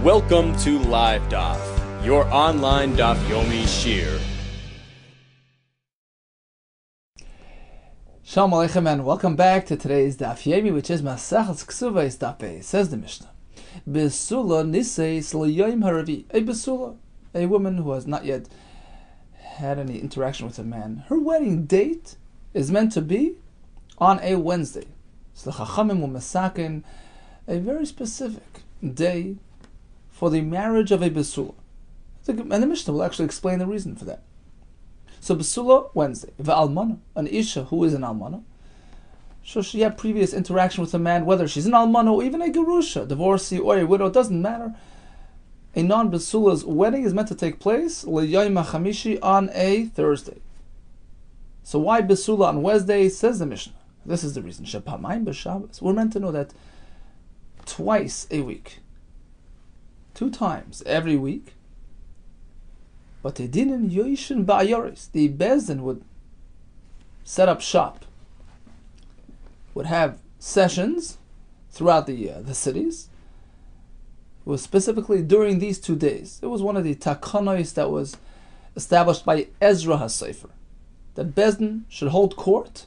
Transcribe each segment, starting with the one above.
Welcome to Live Daf, your online Daf Yomi Shir. Shalom Aleichem and welcome back to today's Daf Yomi, which is Masechet Kesubos Daf Pei. Says the Mishnah, Besula Niseis L'Yom Haravi. A Besula, a woman who has not yet had any interaction with a man. Her wedding date is meant to be on a Wednesday. So the Chachamim will masakin a very specific day for the marriage of a Besula. And the Mishnah will actually explain the reason for that. So Besula, Wednesday. V'almana, an Isha who is an Almana. So she had previous interaction with a man, whether she's an Almana or even a Gerusha, divorcee or a widow, it doesn't matter. A non-Besula's wedding is meant to take place L'Yom HaChamishi on a Thursday. So why Besula on Wednesday? Says the Mishnah. This is the reason. Shepamayim b'Shabbos. We're meant to know that twice a week, 2 times every week, but they didn't yoishin ba'ayoris. The Bezdin would set up shop, would have sessions throughout the cities. It was specifically during these 2 days. It was one of the takonos that was established by Ezra HaSefer, that Bezdin should hold court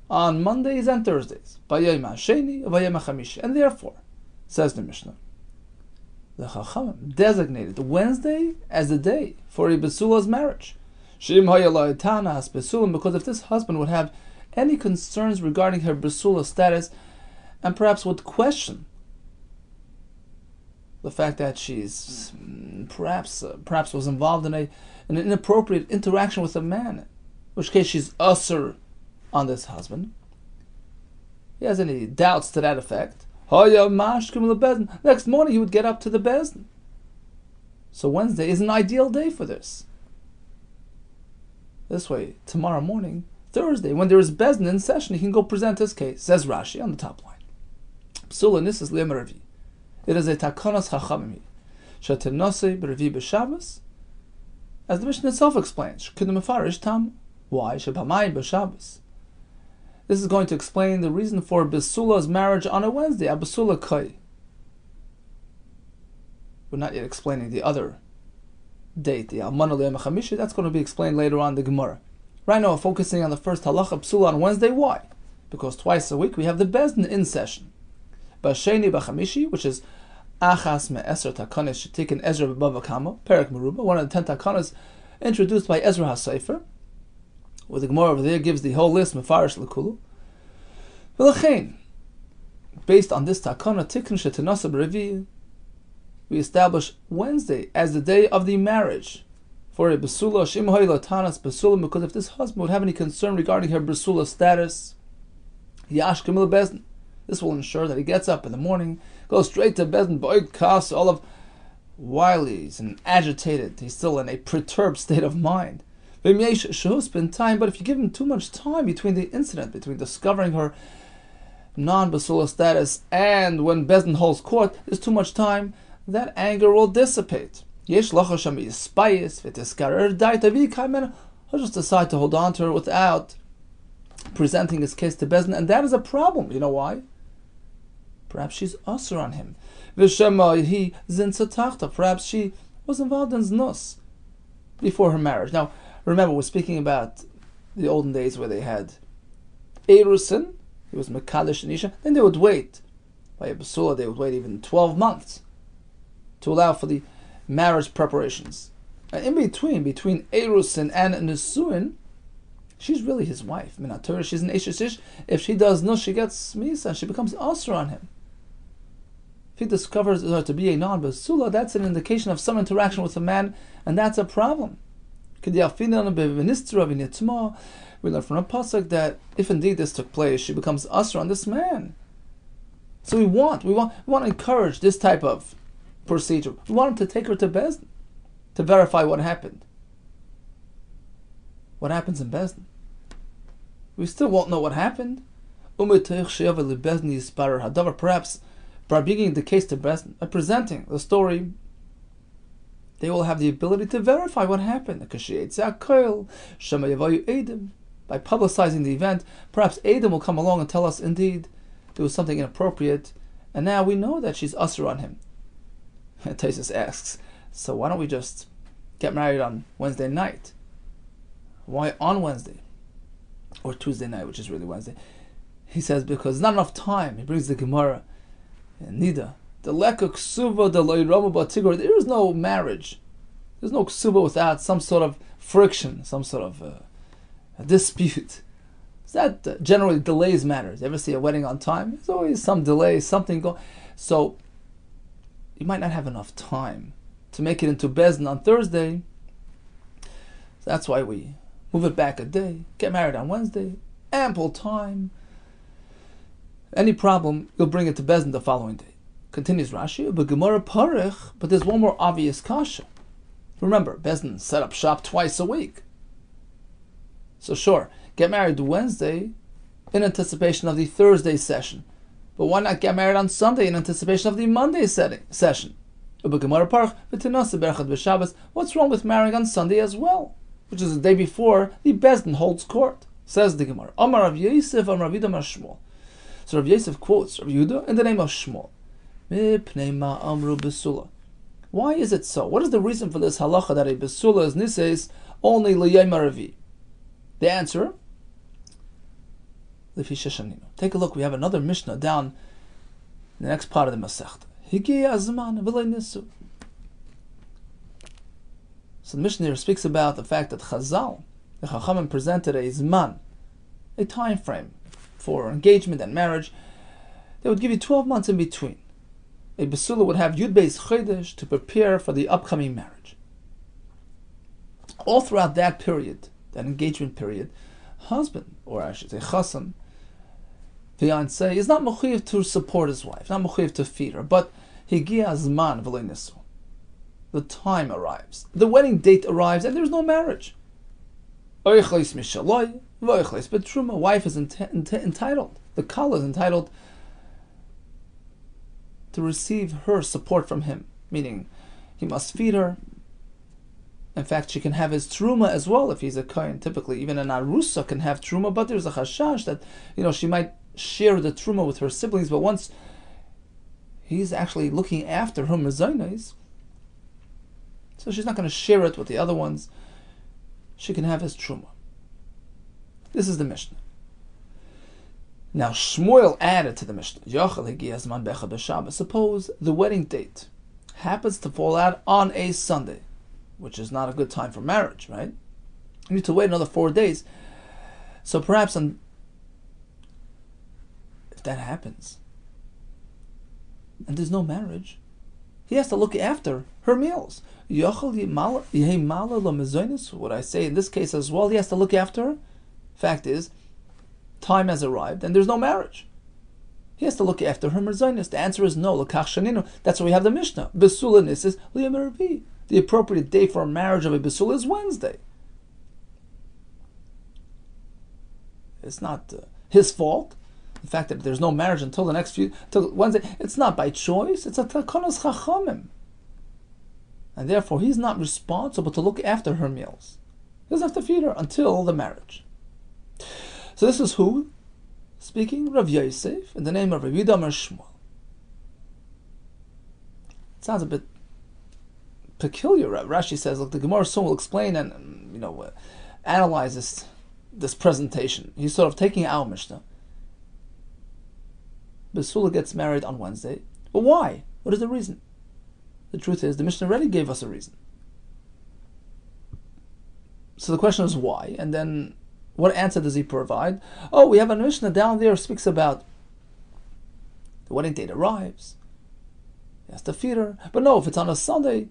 on Mondays and Thursdays, B'yom HaSheni, B'yom HaChamishi, and therefore, says the Mishnah, the Chachamim designated Wednesday as the day for a Besula's marriage. Because if this husband would have any concerns regarding her Besula status, and perhaps would question the fact that she's perhaps was involved in an inappropriate interaction with a man, in which case she's usher on this husband. He has any doubts to that effect, next morning he would get up to the Bezdin. So Wednesday is an ideal day for this. This way, tomorrow morning, Thursday, when there is Bezdin in session, he can go present his case. Says Rashi on the top line. Psula nisis le'meravi. It is a takonos chachamim. Shetenose b'revi b'Shabbos, as the Mishnah itself explains. Shekidem mefarish tam. Why? Shepamayim b'Shabbos. This is going to explain the reason for Besula's marriage on a Wednesday, a Besula Kai. We're not yet explaining the other date, the Almana L'Yom HaChamishi. That's going to be explained later on in the Gemara. Right now we're focusing on the first halacha, Besula on Wednesday. Why? Because twice a week we have the Bezdin in session. B'Sheni B'Chamishi, which is Achas Me'eser Takonis Shetikin Ezra B'Bava Kama, Perek Meruba, one of the 10 Takonis introduced by Ezra HaSefer, where the Gemara over there gives the whole list, Mefarish L'Kulu. V'lachein, based on this takana, Tikn Shetenasa B'Revi, we establish Wednesday as the day of the marriage for a Besula, Shimhoi Latanas Besula, because if this husband would have any concern regarding her Besula status, Yash Kamil Bezdin, this will ensure that he gets up in the morning, goes straight to Bezdin, Bo'id Kas, all of while he's agitated, he's still in a perturbed state of mind. But if you give him too much time between the incident, between discovering her non-Besula status and when Bezdin holds court, there's too much time, that anger will dissipate. He'll just decide to hold on to her without presenting his case to Bezdin, and that is a problem. You know why? Perhaps she's usher on him. Perhaps she was involved in znus before her marriage. Now, remember, we're speaking about the olden days where they had Erusin, he was Mekadesh and Isha, then they would wait. By a Besula, they would wait even 12 months to allow for the marriage preparations. And in between Erusin and Nesuin, she's really his wife. Minatura, she's an Eshish. If she does no, she gets Misa, she becomes Asr on him. If he discovers her to be a non-Besula, that's an indication of some interaction with a man, and that's a problem. We learn from a pasuk that if indeed this took place, she becomes usher on this man. So we want to encourage this type of procedure. We want him to take her to Bezdin to verify what happened. What happens in Bezdin? We still won't know what happened. Perhaps by bringing the case to Bezdin, by presenting the story, they will have the ability to verify what happened. By publicizing the event, perhaps Adam will come along and tell us indeed there was something inappropriate, and now we know that she's usher on him. Taisus asks, so why don't we just get married on Wednesday night? Why on Wednesday? Or Tuesday night, which is really Wednesday. He says, because not enough time. He brings the Gemara in Nida. The leka ksuva the loyrama batigor. There is no marriage. There's no ksuba without some sort of friction, some sort of a dispute. That generally delays matters. You ever see a wedding on time? There's always some delay, something going. So you might not have enough time to make it into Bezdin on Thursday. So that's why we move it back a day. Get married on Wednesday. Ample time. Any problem, you'll bring it to Bezdin the following day. Continues Rashi, but Gemara Parich, but there's one more obvious kasha. Remember, Bezdin set up shop twice a week. So sure, get married Wednesday in anticipation of the Thursday session. But why not get married on Sunday in anticipation of the Monday session? What's wrong with marrying on Sunday as well? Which is the day before the Bezdin holds court. Says the Gemara. Amar Rav Yosef, Amar Rav Yehuda, Amar Shmuel. So Rav Yosef quotes Rav Yehuda in the name of Shmuel. Why is it so? What is the reason for this halacha that a besula is nises only l'yom haravi? The answer, take a look. We have another Mishnah down in the next part of the Masechta. So the Mishnah here speaks about the fact that Chazal, the Chachamim, presented a zman, a time frame for engagement and marriage. They would give you 12 months in between. A besula would have Yud Beis Chodesh to prepare for the upcoming marriage. All throughout that period, that engagement period, husband, or I should say chassan, fiancé, is not mechuyev to support his wife, not mechuyev to feed her, but higia zman v'lo nisu. The time arrives, the wedding date arrives, and there's no marriage. Oichleis mishaloi, v'oichleis betruma. Wife is entitled, the kala is entitled to receive her support from him, meaning he must feed her. In fact, she can have his truma as well if he's a kohen. Typically, even an arusa can have truma, but there's a chashash that she might share the truma with her siblings. But once he's actually looking after her mezainos, so she's not going to share it with the other ones. She can have his truma. This is the Mishnah. Now Shmuel added to the Mishnah. Suppose the wedding date happens to fall out on a Sunday, which is not a good time for marriage, right? You need to wait another 4 days. So perhaps if that happens, and there's no marriage, he has to look after her meals. What I say in this case as well, he has to look after her. Fact is, time has arrived and there's no marriage. He has to look after her merzonis. The answer is no. That's why we have the Mishnah. Besula nisis liyom haravi. The appropriate day for a marriage of a besula is Wednesday. It's not his fault. The fact that there's no marriage until Wednesday, it's not by choice. It's a takonos chachamim. And therefore, he's not responsible to look after her meals. He doesn't have to feed her until the marriage. So this is who? Speaking, Rav Yosef, in the name of Rabbi Yehuda Shmuel. It sounds a bit peculiar. Rashi says, look, the Gemara soon will explain and analyze this presentation. He's sort of taking our Mishnah. Besula gets married on Wednesday. But why? What is the reason? The truth is, the Mishnah already gave us a reason. So the question is why? And then what answer does he provide? Oh, we have a Mishnah down there speaks about the wedding date arrives. He has to feed her. But no, if it's on a Sunday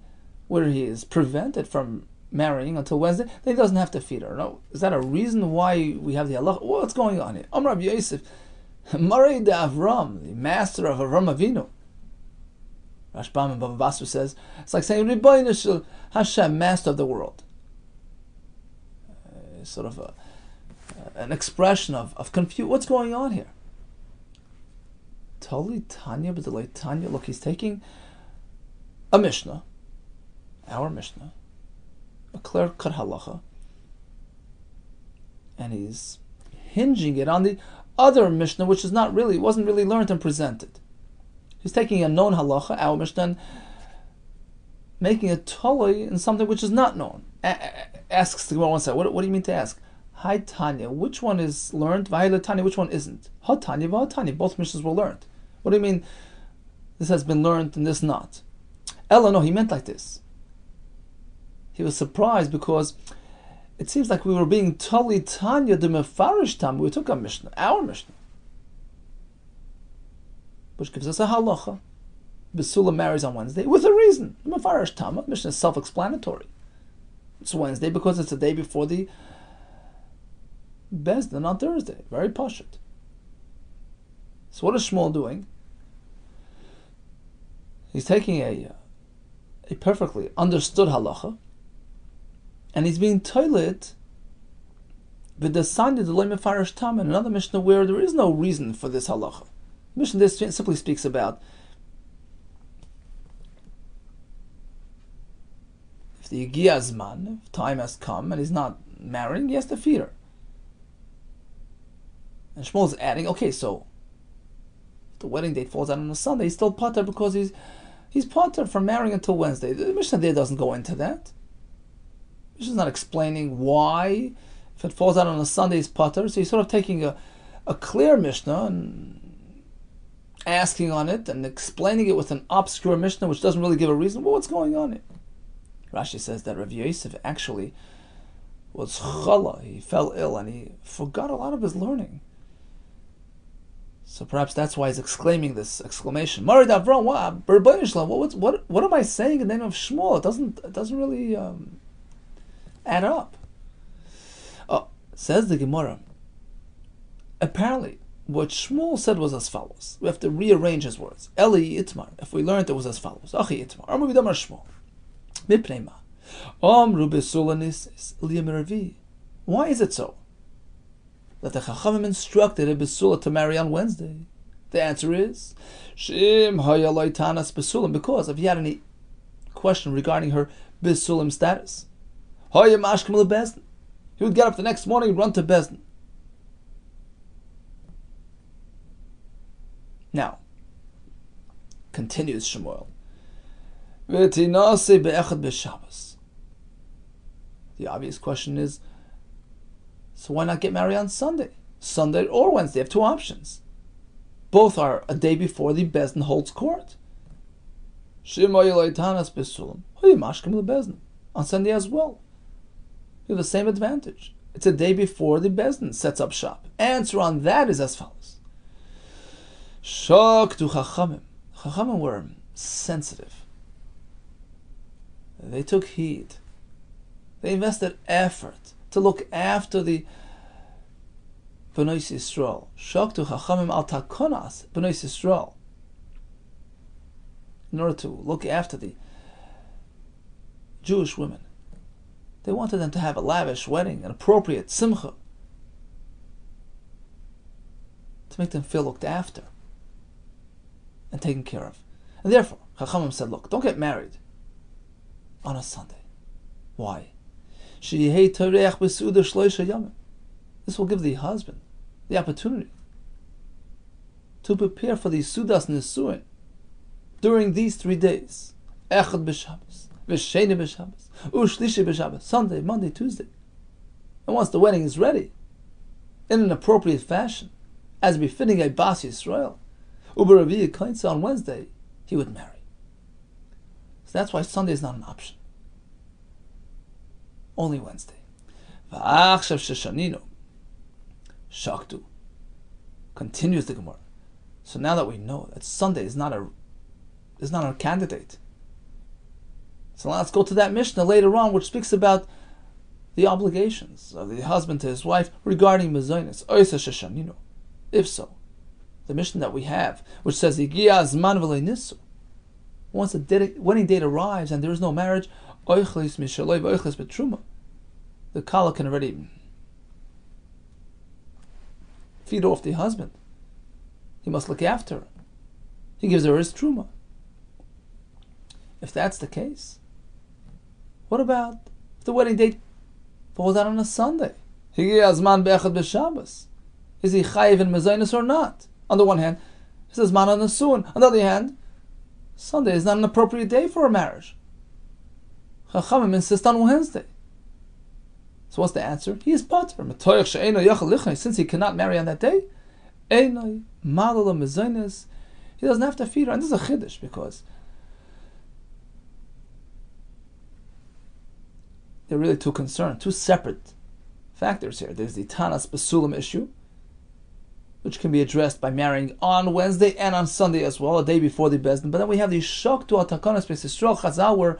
where he is prevented from marrying until Wednesday, then he doesn't have to feed her. No, is that a reason why we have the halacha? What's going on here? Amar Rabbi Yosef, Marei de Avram, the master of Avram Avinu. Rashbam and Bava Basra says, it's like saying, Ribono shel Hashem, master of the world. Sort of an expression of confusion. What's going on here? Totally Tanya, but the Tanya. Look, he's taking a Mishnah, our Mishnah, a clear-cut halacha, and he's hinging it on the other Mishnah, which wasn't really learned and presented. He's taking a known halacha, our Mishnah, and making a toloi in something which is not known. Asks the Gemara one side, what do you mean to ask? Hi Tanya, which one is learned? Vayla Tanya, which one isn't? Ha Tanya, Va Tanya, both Mishnahs were learned. What do you mean this has been learned and this not? Ella, no, he meant like this. He was surprised because it seems like we were being Tali Tanya de Mefarish Tam. We took a Mishnah, our Mishnah, which gives us a halacha. Besula marries on Wednesday with a reason. Mefarish Tam, Mishnah is self-explanatory. It's Wednesday because it's the day before the Bezdin on Thursday. Very pashut. So what is Shmuel doing? He's taking a perfectly understood halacha, and he's being toilet with the Sandi the Loy Mefarish Tam in another Mishnah where there is no reason for this halacha. Mishnah this simply speaks about if the Yigiyazman, if time has come and he's not marrying, he has to feed her. And Shmuel is adding, okay, so if the wedding date falls out on a Sunday, he's still potter because he's potter from marrying until Wednesday. The Mishnah there doesn't go into that. Mishnah is not explaining why, if it falls out on a Sunday, he's potter. So he's sort of taking a clear Mishnah and asking on it and explaining it with an obscure Mishnah which doesn't really give a reason. Well, what's going on here? Rashi says that Rabbi Yosef actually was chala. He fell ill and he forgot a lot of his learning. So perhaps that's why he's exclaiming this exclamation. Marid Avram, what am I saying in the name of Shmuel? It doesn't really add up. Oh, says the Gemara. Apparently, what Shmuel said was as follows. We have to rearrange his words. Eli Itmar. If we learned it was as follows. Achi Itmar. Amru b'damar Shmuel. Mipnei ma. Amru b'sula nisis liyamiravi. Why is it so that the Chachamim instructed a Besula to marry on Wednesday? The answer is Shim hayaloi tanas Besulim, because if he had any question regarding her Besulim status, Hayam Ashkem leBezdin, he would get up the next morning and run to Bezdin. Now, continues Shmuel, V'tinase be'echad b'Shabbos. The obvious question is, so why not get married on Sunday? Sunday or Wednesday, have two options. Both are a day before the Bezdin holds court. On Sunday as well. You have the same advantage. It's a day before the Bezdin sets up shop. Answer on that is as follows. Shok to Chachamim. Chachamim were sensitive. They took heed. They invested effort to look after the Bnei Yisrael. Shoktu Chachamim al takonas Bnei Yisrael. In order to look after the Jewish women, they wanted them to have a lavish wedding, an appropriate simcha, to make them feel looked after and taken care of. And therefore, Chachamim said, look, don't get married on a Sunday. Why? This will give the husband the opportunity to prepare for the Sudas Nisuin during these 3 days. Echad b'Shabbos, v'Sheni b'Shabbos, u'Shlishi b'Shabbos, Sunday, Monday, Tuesday. And once the wedding is ready, in an appropriate fashion, as befitting a Bas Yisrael, U'B'Revi'ah Kainsa, on Wednesday, he would marry. So that's why Sunday is not an option. Only Wednesday. V'achshav sheshaninu shaktu. Continues the Gemara. So now that we know that Sunday is not a candidate, so let's go to that Mishnah later on, which speaks about the obligations of the husband to his wife regarding mezainis. Oisa sheshaninu. If so, the Mishnah that we have, which says Yigia Zman v'lei nisu, once the wedding date arrives and there is no marriage, oichlis mishaloi v'oichlis betruma, the kala can already feed off the husband. He must look after her. He gives her his truma. If that's the case, what about if the wedding date falls out on a Sunday? Is he chayiv in mezainis or not? On the one hand, he says man on the soon. On the other hand, Sunday is not an appropriate day for a marriage. Chachamim insist on Wednesday. So what's the answer? He is pater. Since he cannot marry on that day, he doesn't have to feed her. And this is a chiddush because they're really two concerned, two separate factors here. There's the Tanas Besulam issue, which can be addressed by marrying on Wednesday and on Sunday as well, a day before the Bezdin. But then we have the Shok to Atakanas Beis Yisrael. Chazal were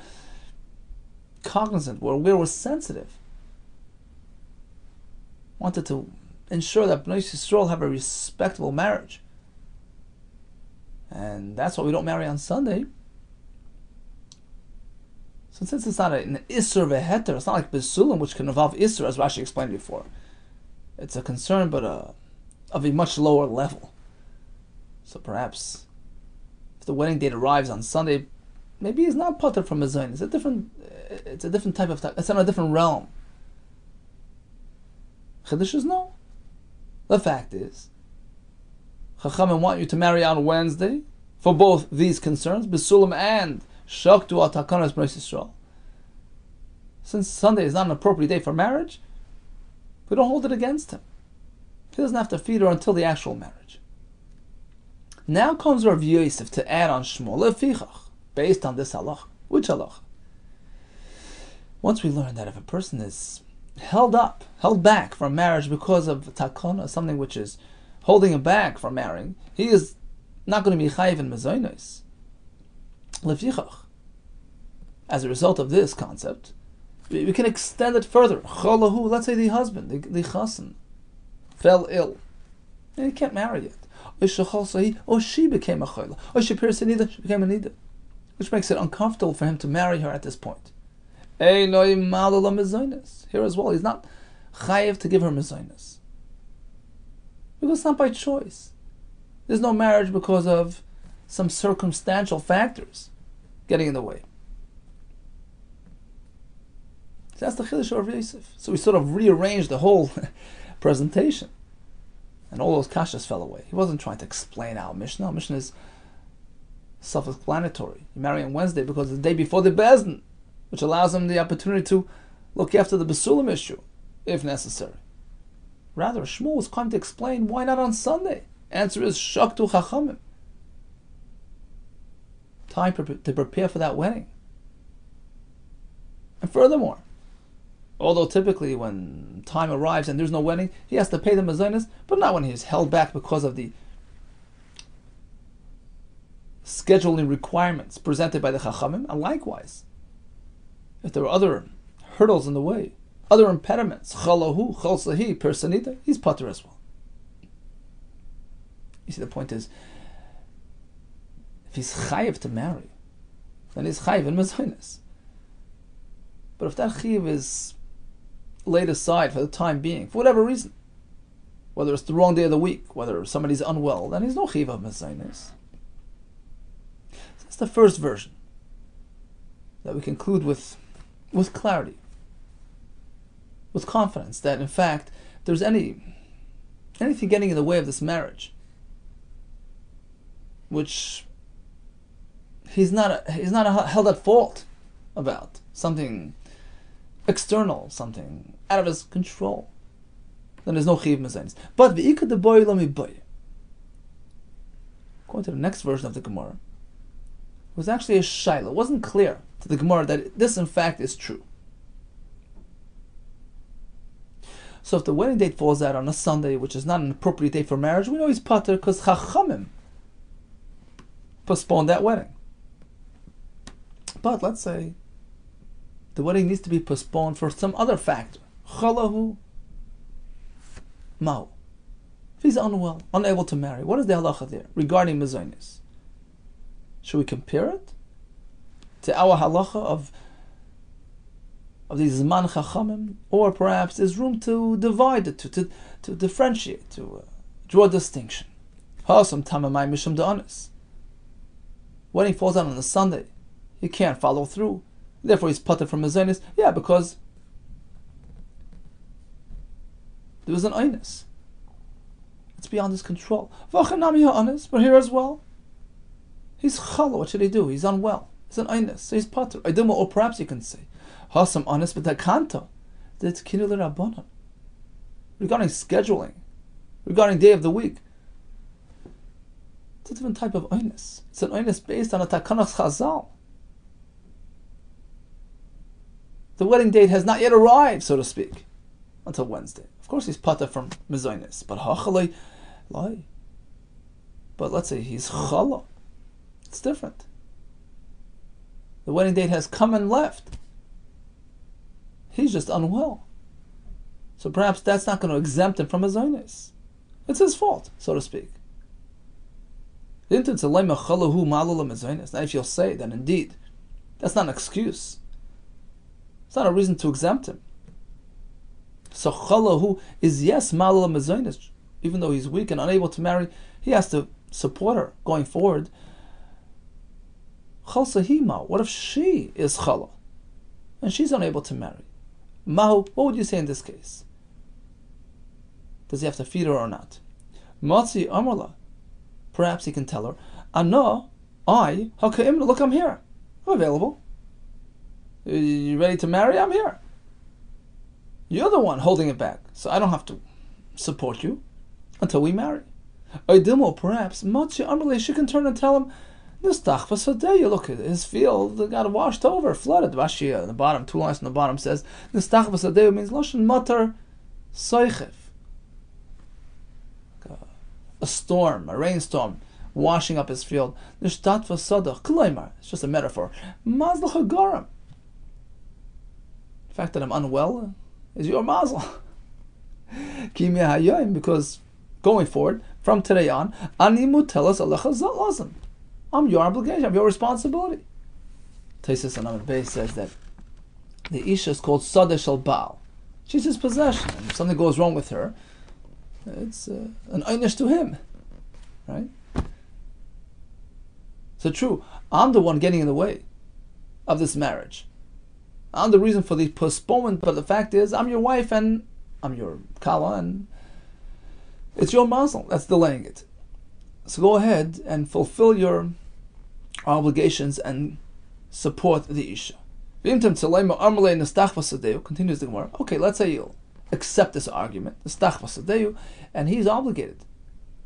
cognizant, we're sensitive. Wanted to ensure that Bnei Yisrael have a respectable marriage. And that's why we don't marry on Sunday. So since it's not an Isser Veheter, it's not like Besulam, which can involve Isser, as Rashi explained before. It's a concern, but of a much lower level. So perhaps, if the wedding date arrives on Sunday, maybe he's not pater from a zayin. It's a different type of, it's in a different realm. Chiddush is no. The fact is, Chachamim want you to marry on Wednesday for both these concerns, Besulam and Shaktu al Takanas Bnei Yisrael. Since Sunday is not an appropriate day for marriage, we don't hold it against him. He doesn't have to feed her until the actual marriage. Now comes Rabbi Yosef to add on Shmuel lefichach, based on this halach. Which halach? Once we learn that if a person is held back from marriage because of takana, something which is holding him back from marrying, he is not going to be chayiv in mezainos. Lefichach. As a result of this concept, we can extend it further. Cholahu, let's say the husband, the chassan, fell ill, and he can't marry yet. Or she became a chayla. Or she became a nida, which makes it uncomfortable for him to marry her at this point. Here as well, he's not chayiv to give her mezainos, because it's not by choice. There's no marriage because of some circumstantial factors getting in the way. So that's the chiddush of Yosef. So we sort of rearranged the whole presentation, and all those kashas fell away. He wasn't trying to explain our Mishnah. Our Mishnah is self-explanatory. You marry on Wednesday because it's the day before the Bezdin, which allows him the opportunity to look after the Besulam issue, if necessary. Rather, Shmuel was coming to explain why not on Sunday. Answer is Shaktu Chachamim. Time to prepare for that wedding. And furthermore, although typically when time arrives and there's no wedding, he has to pay the mezainos, but not when he is held back because of the scheduling requirements presented by the Chachamim. And likewise, if there are other hurdles in the way, other impediments, chalahu, chalsahi, personita, he's pater as well. You see, the point is, if he's chayiv to marry, then he's chayiv in mezainos. But if that chayiv is laid aside for the time being, for whatever reason, whether it's the wrong day of the week, whether somebody's unwell, then he's no chayiv of mezainos. So that's the first version that we conclude with clarity, with confidence that in fact there's anything getting in the way of this marriage, which he's not held at fault about, something external, something out of his control, then there's no chiv mezainos. But v'ikad the boy lo mi boy, according to the next version of the Gemara, it was actually a shaila. It wasn't clear to the Gemara that this in fact is true. So if the wedding date falls out on a Sunday, which is not an appropriate day for marriage, we know he's pater because Chachamim postponed that wedding. But let's say the wedding needs to be postponed for some other factor. Chalahu Mao. If he's unwell, unable to marry, what is the halacha there regarding mezainos? Should we compare it to our halacha of these Zman Chachamim, or perhaps there's room to divide it, to differentiate, to draw a distinction? Hasam Tamamai Mishum Da'anis. Wedding falls out on a Sunday, he can't follow through, therefore he's pater from mezainos. Yeah, because there was an einus. It's beyond his control. V'achanami ha'anis, but here as well, he's chala. What should he do? He's unwell. It's an einus, so he's pater. Or perhaps you can say, Hasam honest but kanto. That's kinul rabbanon. Regarding scheduling, regarding day of the week, it's a different type of oinus. It's an oinus based on a takanach chazal. The wedding date has not yet arrived, so to speak, until Wednesday. Of course, he's pata from mezoinus, but hachalei lie. But let's say he's chala. It's different. The wedding date has come and left. He's just unwell. So perhaps that's not going to exempt him from his oinus. It's his fault, so to speak. Now if you'll say, then indeed, that's not an excuse. It's not a reason to exempt him. So chalahu is yes malala mezoinus. Even though he's weak and unable to marry, he has to support her going forward. Chal sahima, what if she is chala and she's unable to marry? Mahu, what would you say in this case? Does he have to feed her or not? Matzi amrla, perhaps he can tell her, Ana, look, I'm here. I'm available. You ready to marry? I'm here. You're the one holding it back, so I don't have to support you until we marry. Oidimo, perhaps, Matzi amrla, she can turn and tell him, look, his field got washed over, flooded. Rashi on the bottom, 2 lines on the bottom says, Nistach v'sadeu means Lashon Matar Soichev. A storm, a rainstorm, washing up his field. Nishtat v'sadach, Klaimar. It's just a metaphor. Mazal hagaram. The fact that I'm unwell is your mazel. Kimi hayayim, because going forward, from today on, Ani mutelas alecha zalazim. I'm your obligation, I'm your responsibility. Taisus and Amid Bey says that the Isha is called Sadeh Shal Baal. She's his possession, and if something goes wrong with her, it's an einish to him. Right? So true, I'm the one getting in the way of this marriage. I'm the reason for the postponement, but the fact is, I'm your wife and I'm your kala, and it's your mazel that's delaying it. So go ahead and fulfill your obligations and support the Isha. Continues the Gemara. Okay, let's say you'll accept this argument, and he's obligated.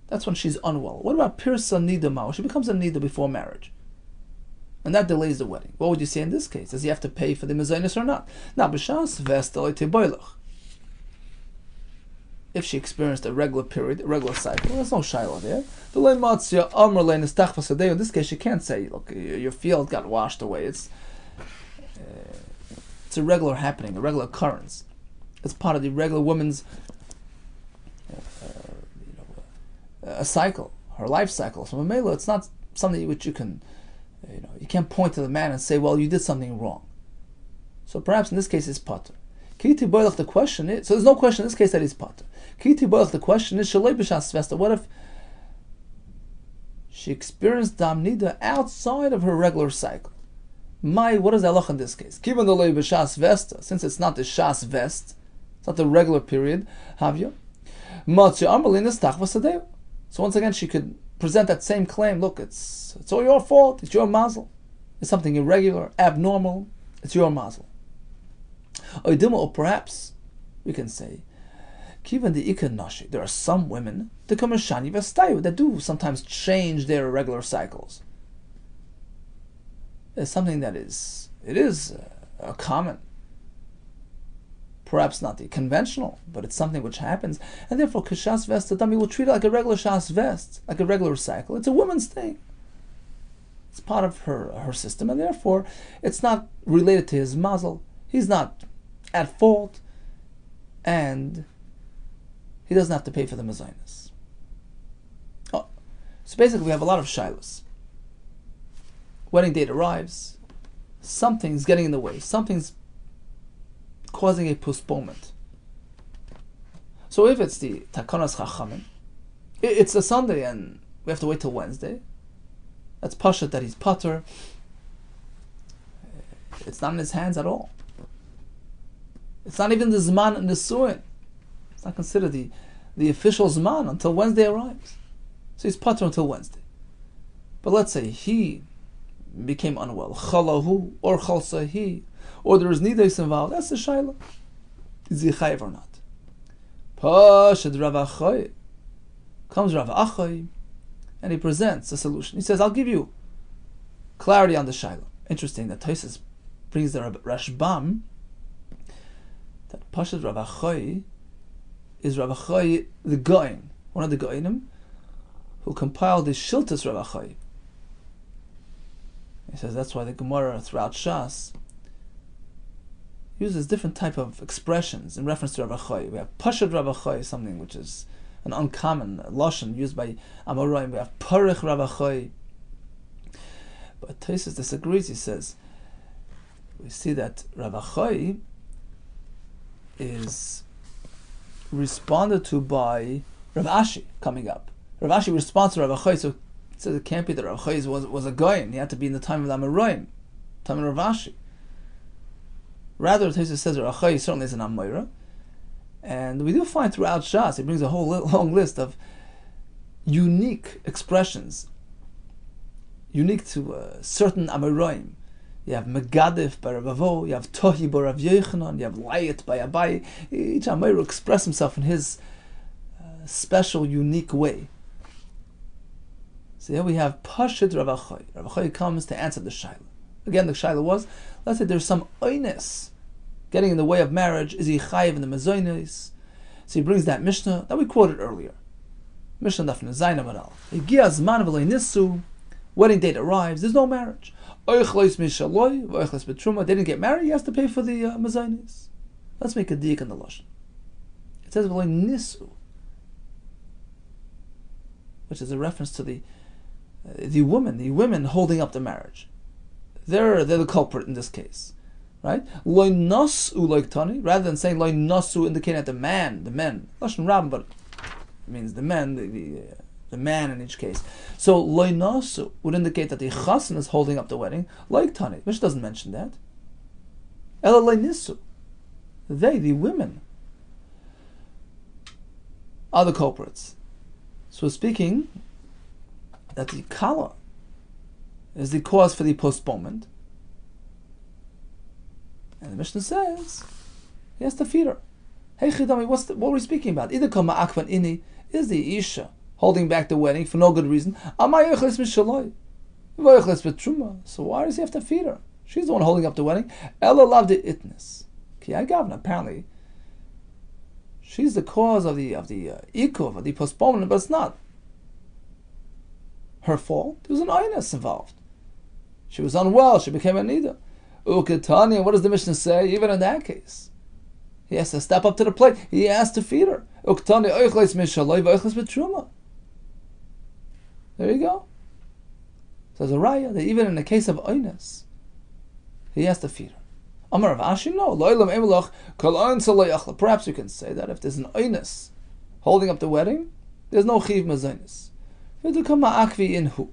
That's when she's unwell. What about Pirsa Nida? She becomes a Nida before marriage, and that delays the wedding. What would you say in this case? Does he have to pay for the mezainis or not? Now, b'shas vestel teboilach. If she experienced a regular period, a regular cycle, there's no shaila there. In this case, she can't say, look, your field got washed away. It's a regular happening, a regular occurrence. It's part of the regular woman's a cycle, her life cycle. So Mamela, it's not something which you can, you can't point to the man and say, well, you did something wrong. So perhaps in this case, it's pater. The question is, so there's no question in this case that he's pater. The question is, what if she experienced dam nida outside of her regular cycle? What is the halach in this case? Given the lei b'shas vesta, since it's not the shas vest, it's not the regular period. Havya, so once again, she could present that same claim. Look, it's all your fault. It's your mazel. It's something irregular, abnormal. It's your mazel. Or perhaps we can say, Kivan the ikanashi. There are some women that do sometimes change their irregular cycles. It's something that is a common, perhaps not the conventional, but it's something which happens, and therefore kashas vest dami will treat it like a regular shas vest, like a regular cycle. It's a woman's thing. It's part of her system, and therefore it's not related to his mazel. He's not at fault, and he doesn't have to pay for the mezainis. Oh, so basically we have a lot of shilos. Wedding date arrives, something's getting in the way, something's causing a postponement. So if it's the Takanas Chachamim, it's a Sunday and we have to wait till Wednesday, that's Pashat that he's pater. It's not in his hands at all. It's not even the Zman and the Suin. It's not considered the official Zman until Wednesday arrives. So he's pater until Wednesday. But let's say he became unwell. Chalahu or chalsahi, or there is nidos involved. That's the shaila. Is he chayiv or not? Pashad Rav Achai. Comes Rav Achai, and he presents a solution. He says, I'll give you clarity on the shaila. Interesting that Tosfos brings the Rashbam that Pashad Rav Achai is Rav Achai the Goin, one of the Goinim, who compiled the Shiltas Rav Achai. He says that's why the Gemara throughout Shas uses different type of expressions in reference to Rav Achai. We have Pashad Rav Achai, something which is an uncommon lashon used by Amoraim. We have Parich Rav Achai. But Tosfos disagrees. He says we see that Rav Achai is responded to by Rav Ashi coming up. Rav Ashi responds to Rav Achai, so it says it can't be that Rav Achai was a goyin. He had to be in the time of the Amoraim, time of Rav Ashi. Rather, Tosfos says Rav Achai certainly is an Amoira, and we do find throughout Shas, he brings a whole long list of unique expressions, unique to certain Amoraim. You have Megadif by Rav Avo, you have Tohi by Rav Yochanan, you have Layat by Abai. Each Amoira express himself in his special, unique way. So here we have Pashid Rav Achai. Rav Achai comes to answer the shaila. Again, the shaila was, let's say there's some oines getting in the way of marriage. Is he chayiv in the mezonos? So he brings that Mishnah that we quoted earlier. Mishnah Daf Zayin Amud Aleph. Higia zman v'lo nisu. Wedding date arrives. There's no marriage. Oichlos mishaloi v'oichlos betruma. They didn't get married. He has to pay for the mezonos. Let's make a dik in the lashon. It says v'lo nisu, which is a reference to the women holding up the marriage. They're the culprit in this case, right? Loy nasu like tani, rather than saying loy nasu indicating that the men, lashon rabban, but it means the men, the man in each case. So loy nasu would indicate that the chassan is holding up the wedding, like tani, which doesn't mention that. Ela loy nisu, the women, are the culprits. So speaking that the kala is the cause for the postponement, and the Mishnah says he has to feed her. Hey Chidami, what were we speaking about? Either kama akvan ini is the isha holding back the wedding for no good reason. So why does he have to feed her? She's the one holding up the wedding. Ella loved the itness. Apparently, she's the cause of the ikuv, of the postponement, but it's not her fault. There was an aynas involved. She was unwell. She became a nida. Uketani. What does the Mishnah say? Even in that case, he has to step up to the plate. He has to feed her. Uketani oichles mishaloi v'oichles betruma. There you go. Says a raya that even in the case of aynas, he has to feed her. Amar Rav Ashi, no. Perhaps you can say that if there's an aynas holding up the wedding, there's no chiv mazonis. Well, the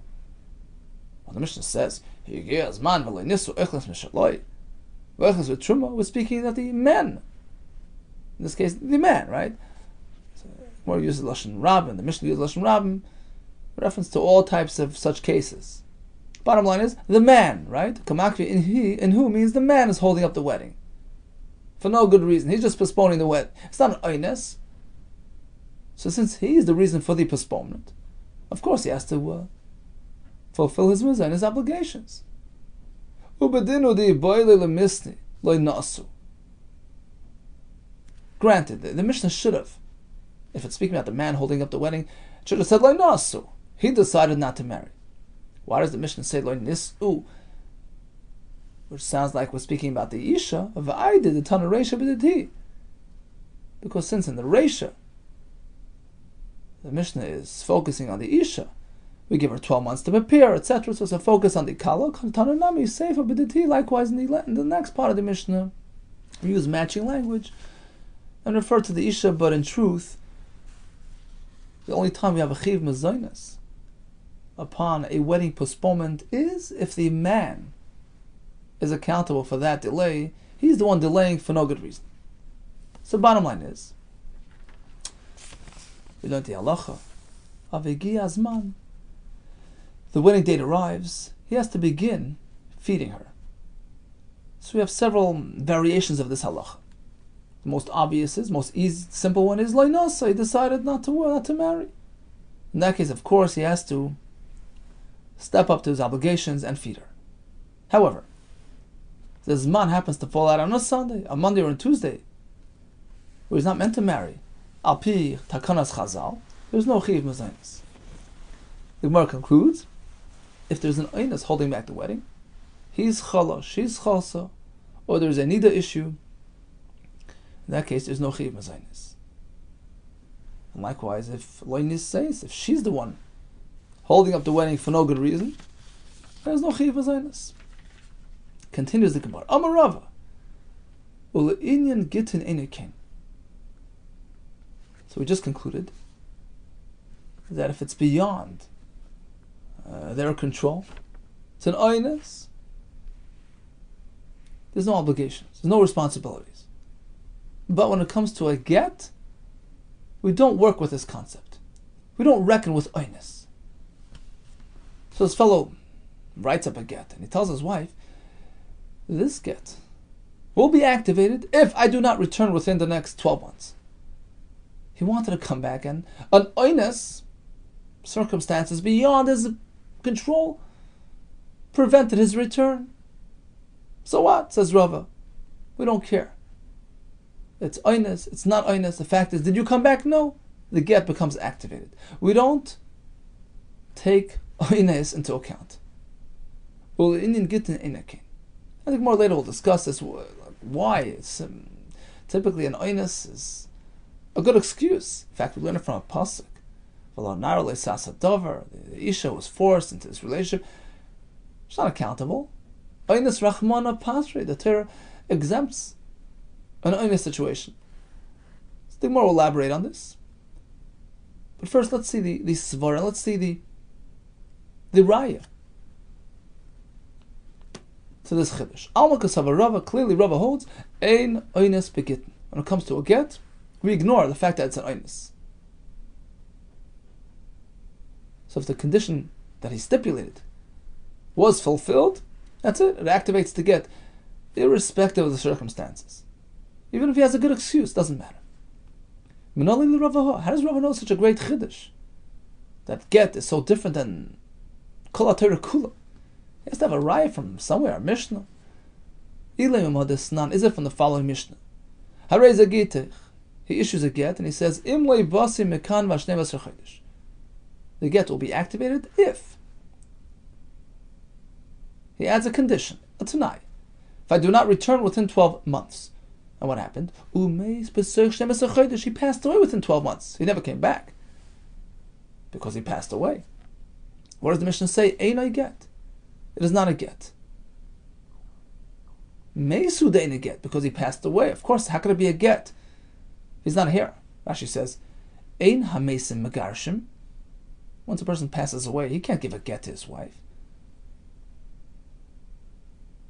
Mishnah says, we're speaking that the men, in this case, the man, right? So, more uses lashon rabban. The Mishnah uses lashon rabban, reference to all types of such cases. Bottom line is the man, right? Kamakvi in who means the man is holding up the wedding for no good reason. He's just postponing the wedding. It's not an oynes. So since he is the reason for the postponement, of course he has to fulfill his mizah and his obligations. Granted, the Mishnah should have, if it's speaking about the man holding up the wedding, it should have said loy nasu. He decided not to marry. Why does the Mishnah say loy nisu? Which sounds like we're speaking about the isha of I did the ton of reisha b'diti. Because since in the reisha the Mishnah is focusing on the isha, we give her 12 months to prepare, etc. So it's a focus on the kala. Tananami seifa b'diti. Likewise, in the next part of the Mishnah, we use matching language and refer to the isha, but in truth, the only time we have a chiv mazonos upon a wedding postponement is if the man is accountable for that delay. He's the one delaying for no good reason. So bottom line is, we learned the halacha of Egi Azman. The wedding date arrives. he has to begin feeding her. So we have several variations of this halacha. The most obvious is, most easy, simple one is loinosa. He decided not to marry. In that case, of course, he has to step up to his obligations and feed her. However, if the zman happens to fall out on a Sunday, a Monday, or a Tuesday, where he's not meant to marry, al pi takanas chazal, there's no chiv mezainis. The Gemara concludes, if there's an einus holding back the wedding, he's chalash, she's chalsa, or there's a nida issue, in that case there's no chiv mezainis. And likewise, if loinis says, if she's the one holding up the wedding for no good reason, there's no chiv mezainis. Continues the Gemara, Amar Rava, ule'inyan gitin enekin. So we just concluded that if it's beyond their control, it's an aynus, there's no obligations, there's no responsibilities. But when it comes to a get, we don't work with this concept. We don't reckon with aynus. So this fellow writes up a get, and he tells his wife, this get will be activated if I do not return within the next 12 months. He wanted to come back, and an aynus, circumstances beyond his control, prevented his return. So what? Says Rava. We don't care. It's aynus, it's not aynus. The fact is, did you come back? No. The get becomes activated. We don't take aynus into account. I think more later we'll discuss this, why it's typically an aynus is a good excuse. In fact, we learn it from a pasuk. The Isha was forced into this relationship. She's not accountable. Aynus Rachmana Pasri. The Torah exempts an aynus situation. So the Gemara will elaborate on this. But first, let's see the svara. Let's see the raya to this chiddush. Alma kasava Rava. Clearly, Rava holds ein aynus begitten. When it comes to a get, we ignore the fact that it's an aynus. So if the condition that he stipulated was fulfilled, that's it. It activates the get, irrespective of the circumstances. Even if he has a good excuse, doesn't matter. How does Rava know such a great chiddush? That get is so different than kol ha-Torah kula. He has to have a raya from somewhere, a Mishnah. Is it from the following Mishnah? He issues a get and he says, the get will be activated if he adds a condition, a tanai. If I do not return within 12 months. And what happened? He passed away within 12 months. He never came back. Because he passed away. What does the Mishnah say? Ein I get. It is not a get. Meisud ain't a get, because he passed away. Of course, how could it be a get? He's not here. Rashi says, Ein hamesim megarshim. Once a person passes away, he can't give a get to his wife.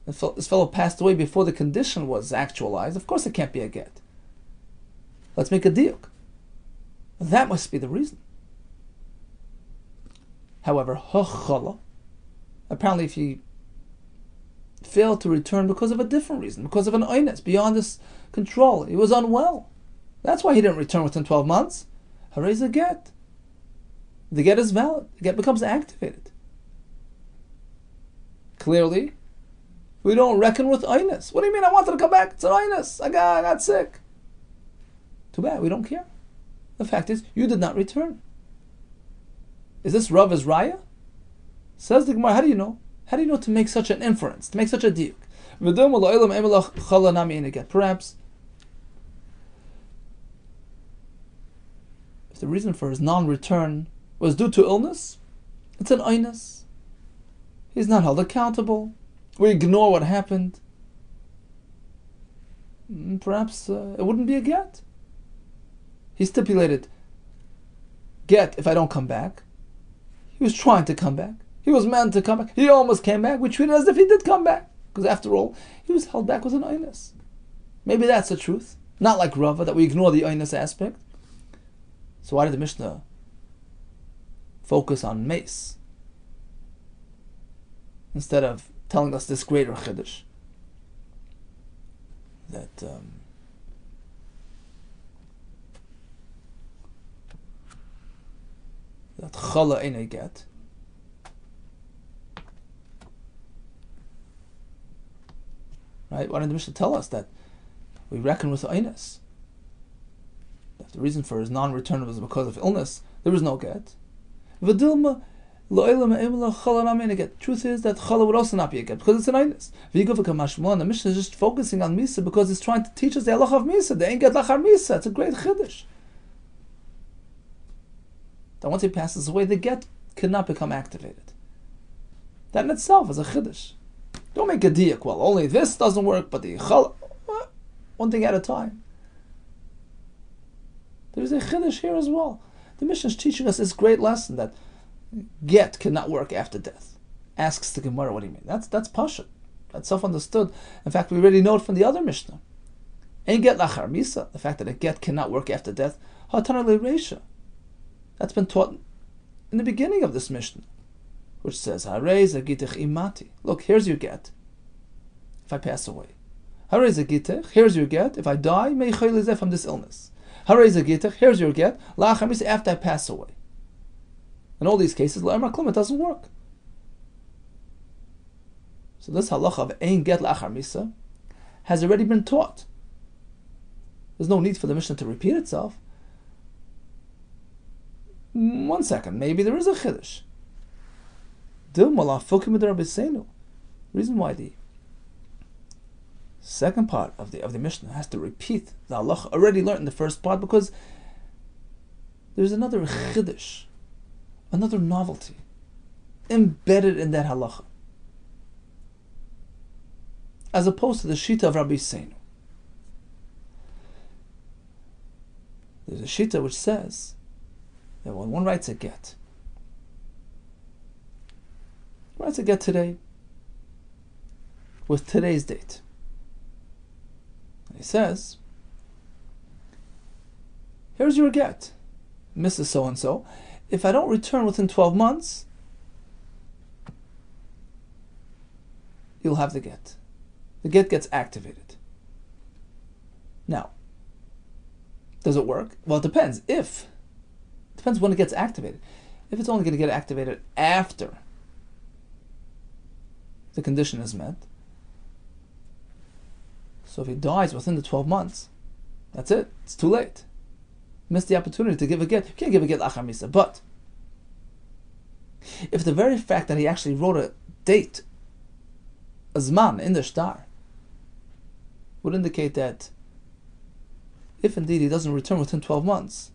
This fellow passed away before the condition was actualized. Of course it can't be a get. Let's make a diuk. That must be the reason. However, hachala, apparently if he failed to return because of a different reason, because of an aynus beyond his control, he was unwell. That's why he didn't return within 12 months. Haray's a get. The get is valid. The get becomes activated. Clearly, we don't reckon with aynus. What do you mean? I wanted to come back. It's an aynus. I got sick. Too bad. We don't care. The fact is, you did not return. Is this Rava's raya? Says the Gemara, how do you know? How do you know to make such an inference, to make such a diuk? Perhaps, if the reason for his non-return was due to illness, it's an aynus. He's not held accountable. We ignore what happened. Perhaps it wouldn't be a get. He stipulated, get if I don't come back. He was trying to come back. He was meant to come back. He almost came back. We treat it as if he did come back. Because after all, he was held back with an aynus. Maybe that's the truth. Not like Rava, that we ignore the aynus aspect. So why did the Mishnah focus on mace instead of telling us this greater chiddush that that chala ain't a get. Right? Why didn't the Mishnah tell us that we reckon with Einis? That the reason for his non-return was because of illness. There was no get. V'dilma lo'elam e'emla chala namin a get. Truth is that chala would also not be a get because it's an Einis. The Mishnah is just focusing on Misa because it's trying to teach us the halacha of Misa. They ain't get lachar Misa. It's a great chiddush. That once he passes away, the get cannot become activated. That in itself is a chiddush. Don't make a diak. Well, only this doesn't work, but the chala. One thing at a time. There's a chiddush here as well. The Mishnah is teaching us this great lesson that get cannot work after death. Asks the Gemara, what do you mean? That's pashut. That's self-understood. In fact, we already know it from the other Mishnah. Ain't get lachar misa. The fact that a get cannot work after death. Hatana le'reisha. That's been taught in the beginning of this Mishnah, which says, Harei zagitech imati. Look, here's your get. If I pass away. Harei zagitech, here's your get. If I die, meichel from this illness. Harei zagitech, here's your get. La'achar misa, after I pass away. In all these cases, la'amar klum, it doesn't work. So this halacha of ein get la'achar misa has already been taught. There's no need for the Mishnah to repeat itself. 1 second, maybe there is a chiddush. The reason why the second part of the Mishnah has to repeat the halacha already learned in the first part, because there's another chiddush, another novelty embedded in that halacha, as opposed to the shita of Rabbi Yehuda. There's a shita which says that when one writes a get, today with today's date. He says, here's your get, Mrs. So-and-so. If I don't return within 12 months, you'll have the get. The get gets activated. Now, does it work? Well, it depends. Depends when it gets activated. If it's only going to get activated after the condition is met, so if he dies within the 12 months, that's it. It's too late. Missed the opportunity to give a get. You can't give a get lachar misa. But if the very fact that he actually wrote a date, a zman, in the shtar, would indicate that if indeed he doesn't return within 12 months,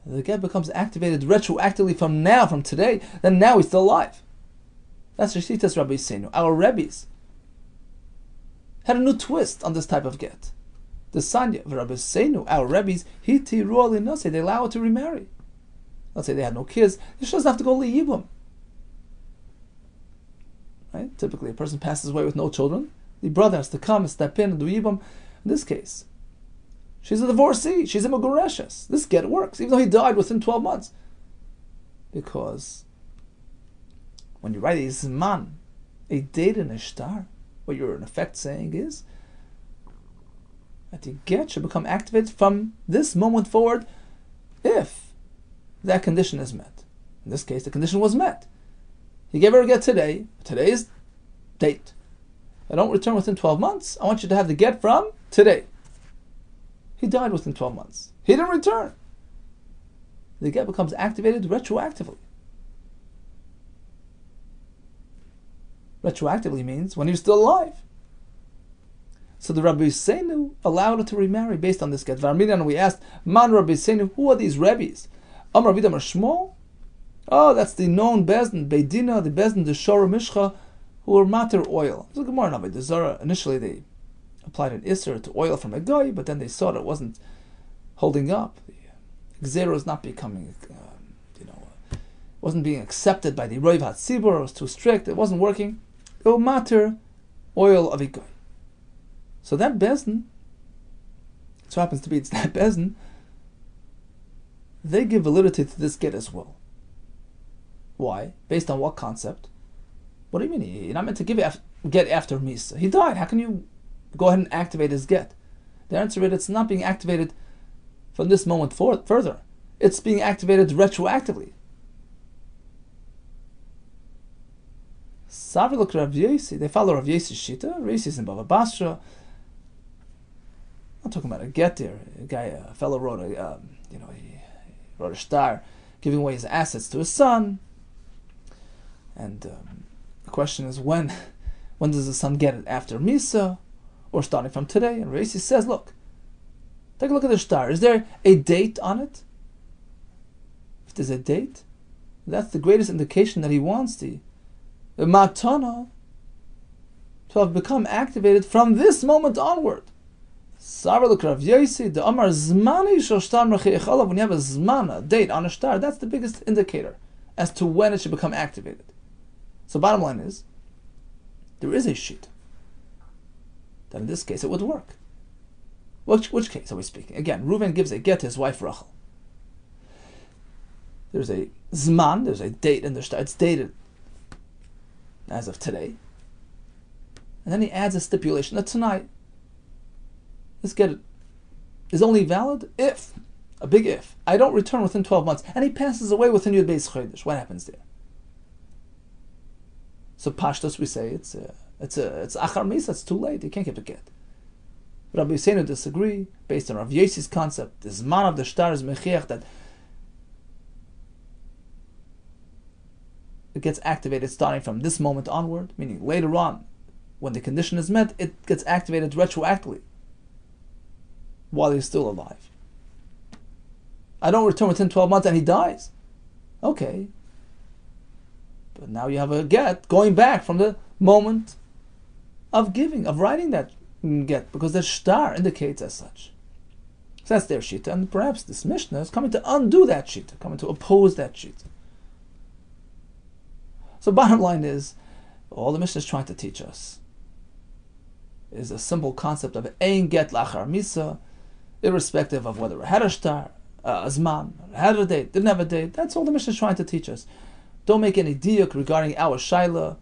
the get becomes activated retroactively from today, then now he's still alive. That's Rishitas Rabbi Yehuda. Our Rebbes had a new twist on this type of get. The Sanya of Rabbi Yehuda, our Rebbes, Hiti Ruali Nase, they allow her to remarry. Let's say they had no kids, she doesn't have to go liyibum. Right? Typically a person passes away with no children, the brother has to come and step in and do yibum. In this case, she's a divorcee. She's a megureshes. This get works, even though he died within 12 months. Because when you write a zman, a date in a shtar, what you're in effect saying is that the get should become activated from this moment forward if that condition is met. In this case, the condition was met. He gave her a get today, today's date. If I don't return within 12 months, I want you to have the get from today. He died within 12 months. He didn't return. The get becomes activated retroactively. Retroactively means when he was still alive. So the Rabbi Yehuda allowed her to remarry based on this get. And we asked, Man Rabbi Yehuda, who are these Rebbes? Rabbi Yehuda Shmuel? Oh, that's the known Bezdin, Beidina, the Bezdin, the Shora Mishcha, who were matter oil. So Gemara Navi, the Zara, initially they applied an Isser to oil from a guy, but then they saw that it wasn't holding up. The Gzera was not becoming, wasn't being accepted by the Roiv HaTzibur, it was too strict, it wasn't working. It was matter oil of a guy. So that Bezdin, so happens to be it's that Bezdin, they give validity to this get as well. Why? Based on what concept? What do you mean? You're not meant to give get after Misa. He died. How can you go ahead and activate his get? The answer is it's not being activated from this moment further. It's being activated retroactively. Savri look Rav Yossi. They follow Rav Yossi's shita. Rav Yossi's in Bava Basra. I'm talking about a get there. A fellow wrote he wrote a star, giving away his assets to his son. And the question is when does the son get it? After Misa, or starting from today? And Rav Yossi says, look, take a look at the star. Is there a date on it? If there's a date, that's the greatest indication that he wants the matana to have become activated from this moment onward. When you have a zman, a date on a star, that's the biggest indicator as to when it should become activated. So bottom line is, there is a sheet that in this case it would work. Which case are we speaking? Again, Reuven gives a get to his wife Rachel. There's a zman, there's a date in the star, it's dated as of today. And then he adds a stipulation that tonight, this get is only valid if, a big if, I don't return within 12 months, and he passes away within Yud Beis Chodesh. What happens there? So Pashtos, we say it's Achar Misa, it's too late, you can't give a get. Rabbi Yehuda disagree, based on Rav Yossi's concept, the Zman of the Shtar is Mechiach, that it gets activated starting from this moment onward, meaning later on, when the condition is met, it gets activated retroactively while he's still alive. I don't return within 12 months and he dies. Okay. But now you have a get going back from the moment of giving, of writing that get, because the shtar indicates as such. So that's their shita, and perhaps this Mishnah is coming to undo that shita, coming to oppose that shita. So bottom line is, all the Mishnah is trying to teach us is a simple concept of ein get lachar misa, irrespective of whether it had a shtar, a zman, had a date, didn't have a date. That's all the Mishnah is trying to teach us. Don't make any diuk regarding our shaila.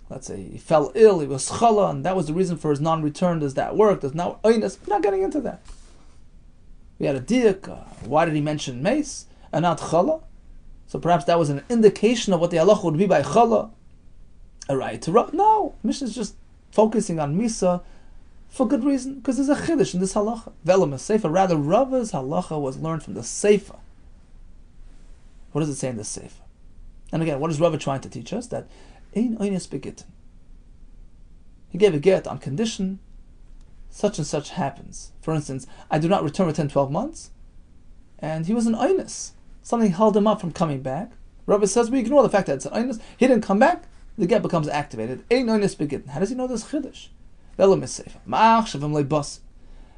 Let's say he fell ill, he was chala, and that was the reason for his non-return. Does that work? Does now oinus? We're not getting into that. We had a diuk. Why did he mention mace and not chala? So perhaps that was an indication of what the halacha would be by chala. A right to rub? No, Mishnah is just focusing on misa for good reason, because there's a chiddush in this halacha. Ve'elam seifa. Rather, Rava's halacha was learned from the seifa. What does it say in the seifa? And again, what is Rava trying to teach us? That ein oinus begitin. He gave a get on condition such and such happens. For instance, I do not return within 12 months, and he was an oinus. Something held him up from coming back. Rava says we ignore the fact that it's an oinus. He didn't come back. The get becomes activated. Ein oinus begitin. How does he know this chiddush? Ve'elam seifa. Ma'ach shavim leibas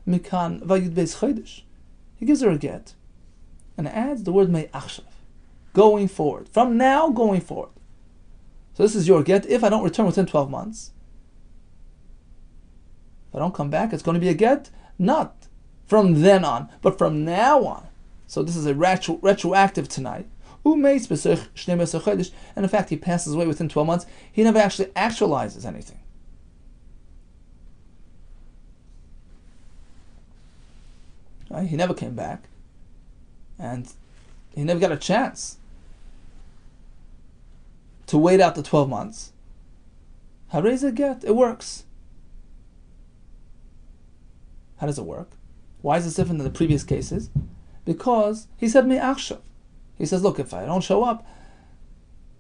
mikan vayud beis chodesh. He gives her a get and adds the word me'achshav. Going forward. From now, going forward. So this is your get. If I don't return within 12 months, if I don't come back, it's going to be a get, not from then on, but from now on. So this is a retroactive tonight. And in fact, he passes away within 12 months. He never actually actualizes anything. Right? He never came back. And he never got a chance to wait out the 12 months. Hareza get, it works. How does it work? Why is this different than the previous cases? Because he said me akshav. He says, look, if I don't show up,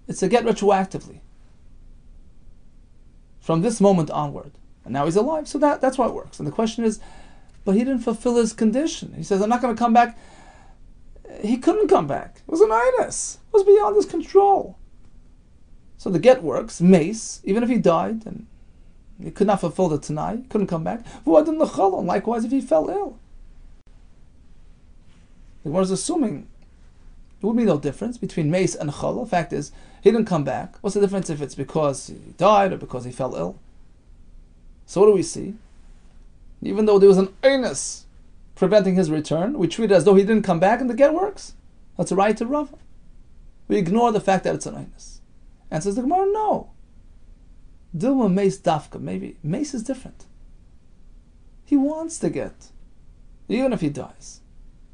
it's a get retroactively. From this moment onward. And now he's alive, so that's why it works. And the question is, but he didn't fulfill his condition. He says, I'm not going to come back. He couldn't come back. It was an itis. It was beyond his control. So the get works, mace, even if he died and he could not fulfill the Tanai, he couldn't come back. Likewise, if he fell ill. The Gemara is assuming there would be no difference between mace and chala. The fact is, he didn't come back. What's the difference if it's because he died or because he fell ill? So what do we see? Even though there was an einus preventing his return, we treat it as though he didn't come back and the get works. That's a right to Rava. We ignore the fact that it's an einus. And says the Gemara, no. Dilma Mace Dafka, maybe. Mace is different. He wants to get, even if he dies.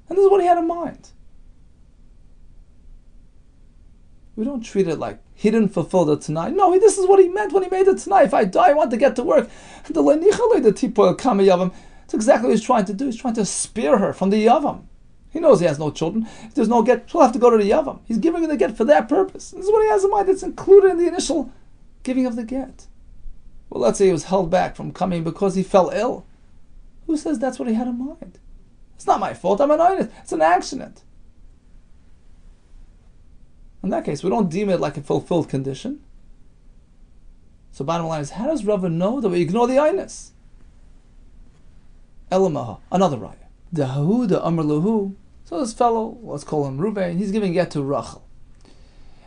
And this is what he had in mind. We don't treat it like he didn't fulfill the Tanai. No, this is what he meant when he made the Tanai. If I die, I want to get to work. It's exactly what he's trying to do. He's trying to spare her from the Yavam. He knows he has no children. If there's no get, she'll have to go to the Yavam. He's giving her the get for that purpose. This is what he has in mind. It's included in the initial giving of the get. Well, let's say he was held back from coming because he fell ill. Who says that's what he had in mind? It's not my fault. I'm an honest. It's an accident. In that case, we don't deem it like a fulfilled condition. So bottom line is, how does Rava know that we ignore the aynus? Elamaha, another raya. The Yehuda Amar Lahu. So this fellow, let's call him Ruvain, he's giving get to Rachel.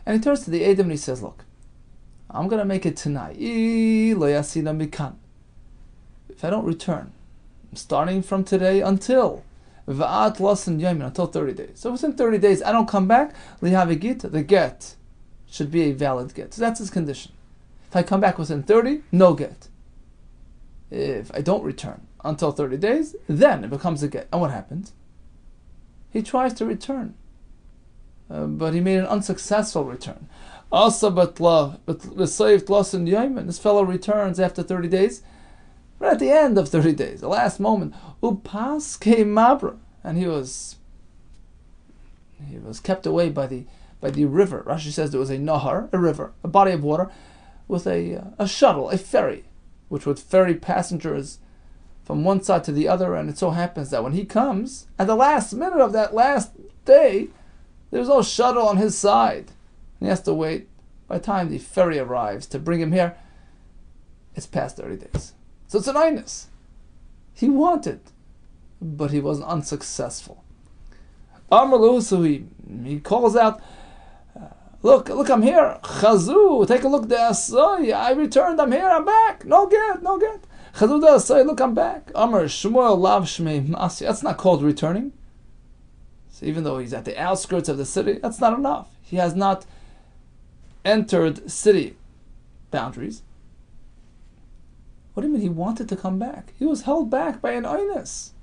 And he turns to the Edom and he says, look, I'm going to make it tonight. If I don't return, starting from today until 30 days. So within 30 days, I don't come back, the get should be a valid get. So that's his condition. If I come back within 30, no get. If I don't return until 30 days, then it becomes a get. And what happens? He tries to return, but he made an unsuccessful return. This fellow returns after 30 days, right at the end of 30 days, the last moment. Upas came Mabra, and he was kept away by the river. Rashi says there was a nahar, a river, a body of water, with a shuttle, a ferry, which would ferry passengers from one side to the other. And it so happens that when he comes, at the last minute of that last day, there's no shuttle on his side. And he has to wait. By the time the ferry arrives to bring him here, it's past 30 days. So it's an aynus. He wanted, but he was unsuccessful. Amrlu, so he calls out, look, I'm here. Chazu, take a look. I returned. I'm here. I'm back. No get. Chazu de'asai, look, I'm back. Amr Shmuel lav shmei masi. That's not called returning. So even though he's at the outskirts of the city, that's not enough. He has not entered city boundaries. What do you mean he wanted to come back? He was held back by an aynus.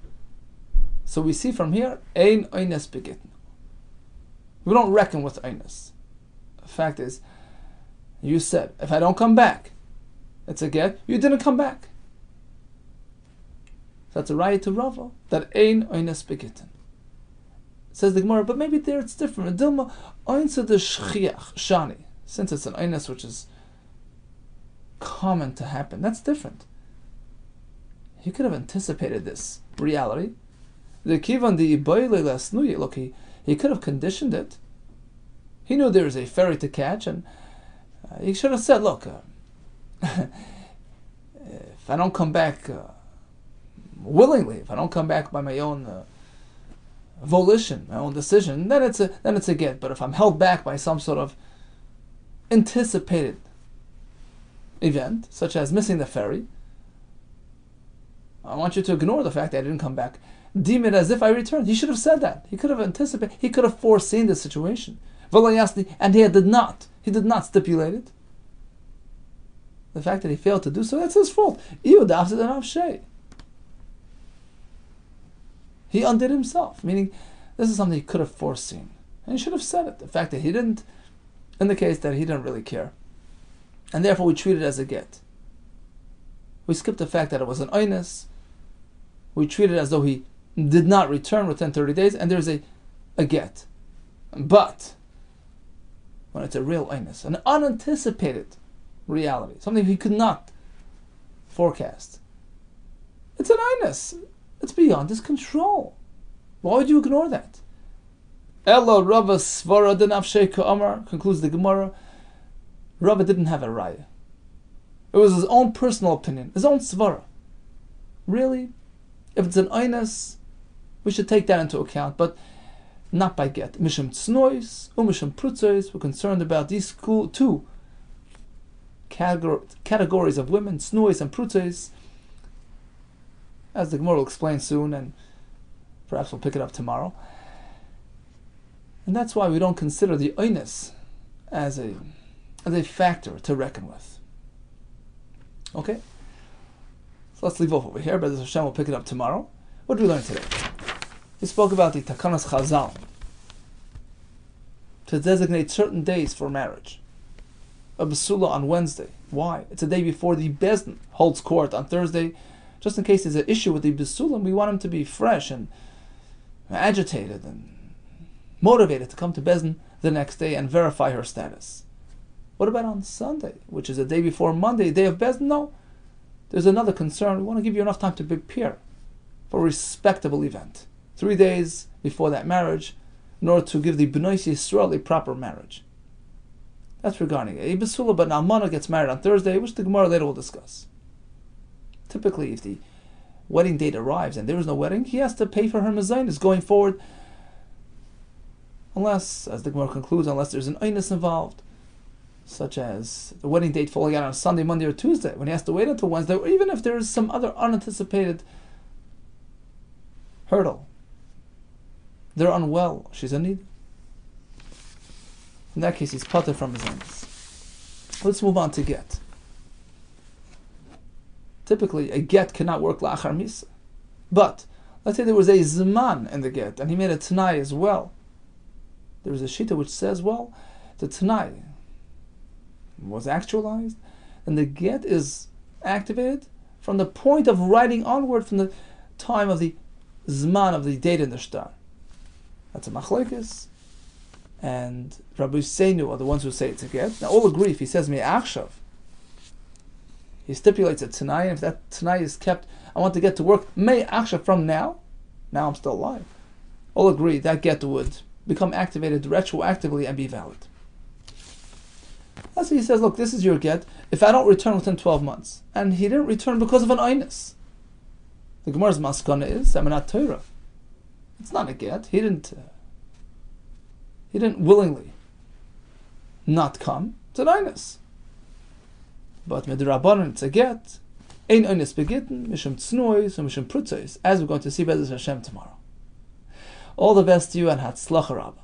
So we see from here, ein aynus begitnu. We don't reckon with aynus. The fact is, you said, if I don't come back, it's a get. You didn't come back. So that's a raya to Rava, that ein aynus begitnu. Says the Gemara, but maybe there it's different. Dilma aynsa de shchiach shani. Since it's an aynus which is common to happen, that's different. He could have anticipated this reality. The kivan the iboyle look, he could have conditioned it. He knew there was a ferry to catch, and he should have said, look, if I don't come back willingly, if I don't come back by my own volition, my own decision, then it's a get. But if I'm held back by some sort of anticipated event, such as missing the ferry, I want you to ignore the fact that I didn't come back. Deem it as if I returned. He should have said that. He could have anticipated. He could have foreseen the situation. And he did not. He did not stipulate it. The fact that he failed to do so, that's his fault. He undid himself. Meaning, this is something he could have foreseen. And he should have said it. The fact that he didn't indicates that he didn't really care. And therefore we treat it as a get. We skip the fact that it was an aynus. We treat it as though he did not return within 30 days, and there's a get. But when it's a real aynus, an unanticipated reality, something he could not forecast, it's an aynus. It's beyond his control. Why would you ignore that? Ella Rava Svara Denafshei Amar, concludes the Gemara. Rava didn't have a raya. It was his own personal opinion, his own svara. Really? If it's an aynus, we should take that into account, but not by get. Mishum tznois, umishum prutzois. We're concerned about these two categories of women, tznois and prutzois, as the Gemara will explain soon, and perhaps we'll pick it up tomorrow. And that's why we don't consider the aynus as a factor to reckon with. Okay? So let's leave off over here. Bezras Hashem will pick it up tomorrow. What did we learn today? We spoke about the Takanas Chazal to designate certain days for marriage. A Besula on Wednesday. Why? It's a day before the Bezdin holds court on Thursday. Just in case there's an issue with the Besulam, we want him to be fresh and agitated and motivated to come to Bezdin the next day and verify her status. What about on Sunday, which is a day before Monday, day of Bezdin? No. There's another concern. We want to give you enough time to prepare for a respectable event. 3 days before that marriage, in order to give the B'nai Yisrael a proper marriage. That's regarding a Besula, but an Almana gets married on Thursday, which the Gemara later will discuss. Typically, if the wedding date arrives and there is no wedding, he has to pay for her mezainis going forward, unless, as the Gemara concludes, unless there's an einus involved, such as the wedding date falling out on Sunday, Monday, or Tuesday, when he has to wait until Wednesday, or even if there is some other unanticipated hurdle. They're unwell, she's in need. In that case, he's pater from his enemies. Let's move on to get. Typically, a get cannot work la'achar misa. But, let's say there was a zman in the get, and he made a tanai as well. There is a shita which says, well, the tanai was actualized, and the get is activated from the point of writing onward, from the time of the zman of the date in the shtar. That's a machlekes, and Rabbi Seinu are the ones who say it's a get. Now all agree, if he says me'achshav, he stipulates a tanai, and if that tanai is kept, I want to get to work me'achshav from now I'm still alive. All agree that get would become activated retroactively and be valid. That's why he says, look, this is your get, if I don't return within 12 months. And he didn't return because of an einus. The Gemara's maskana is, Emanat Torah. It's not a get. He didn't willingly not come. It's an einus. But midrabanan, it's a get. Ein einus begitten, mishum tznois, mishum prutzois, as we're going to see Bezras Hashem tomorrow. All the best to you and Hatzlacha Rabbah.